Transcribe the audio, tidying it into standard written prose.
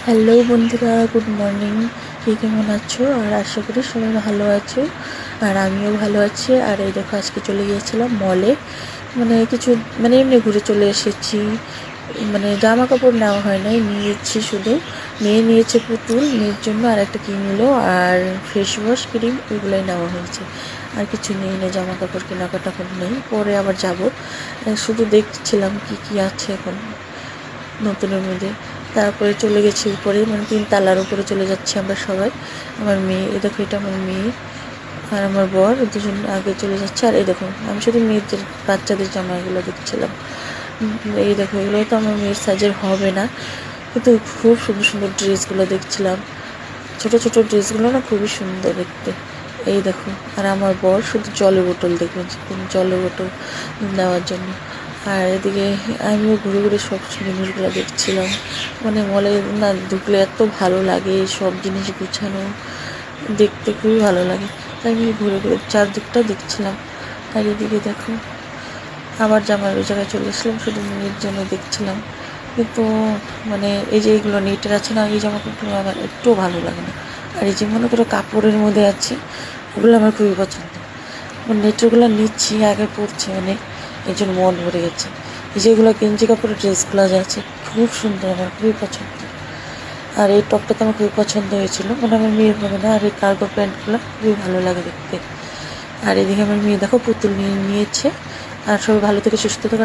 Hello বন্ধুরা, good morning. কে কেমন আছো? আর আশা করি সবাই ভালো আছো, আর আমিও ভালো আছি। আর এই দেখো, আজকে চলে গিয়েছিলাম মলে, কিছু এমনি ঘুরে চলে এসেছি। জামা কাপড় নেওয়া হয় নাই, নিয়েছি শুধু। মেয়ে নিয়েছে পুতুল, মেয়ের জন্য আর একটা কী নিল, আর ফেস ওয়াশ ক্রিম, ওইগুলোই নেওয়া হয়েছে। আর কিছু নেই, জামা কাপড় কেনাকাটা করে নেই, পরে আবার যাব। শুধু দেখছিলাম কি কি আছে এখন নতুনের মধ্যে। তারপরে চলে গেছি উপরে, 3 তলার উপরে চলে যাচ্ছি আমরা সবাই। আমার মেয়ে, এ দেখো, এটা আমার মেয়ে আর আমার বর, দুজন আগে চলে যাচ্ছে। আর এই দেখো, আমি শুধু মেয়েদের বাচ্চাদের জামা এগুলো দেখছিলাম। এই দেখো, এগুলো তো আমার মেয়ের সাইজের হবে না, কিন্তু খুব সুন্দর সুন্দর ড্রেসগুলো দেখছিলাম। ছোট ছোট ড্রেসগুলো না খুবই সুন্দর দেখতে। এই দেখো, আর আমার বর শুধু জলের বোতল দেখবেন, জলের বোতল নেওয়ার জন্য। আর এদিকে আমিও ঘুরে ঘুরে সব জিনিসগুলো দেখছিলাম। মলে না ঢুকলে এত ভালো লাগে, সব জিনিস গুছানো, দেখতে খুবই ভালো লাগে। তাই আমি ঘুরে ঘুরে চারদিকটা দেখছিলাম। আর এদিকে দেখো, আবার জামার ওই জায়গায় চলে এসলাম, শুধু মেয়ের জন্য দেখছিলাম। কিন্তু এই যে এইগুলো নেটের আছে না, এই জামা কাপড়গুলো আমার একটুও ভালো লাগে না। আর এই যে মনে করো কাপড়ের মধ্যে আছে, ওগুলো আমার খুবই পছন্দ। নেটেরগুলো নিচ্ছি, আগে পড়ছি এই জন্য মন ভরে গেছে। এই যেগুলো গেঞ্জি কাপড়ের ড্রেসগুলো যে আছে, খুব সুন্দর, আমার খুবই পছন্দ। আর এই টপটা তো আমার খুবই পছন্দ হয়েছিল, আমার মেয়ের হবে না। আর এই কার্গো প্যান্টগুলো খুবই ভালো লাগে দেখতে। আর এদিকে আমার মেয়ে দেখো পুতুল নিয়েছে। আর সবাই ভালো থেকে সুস্থ থেকে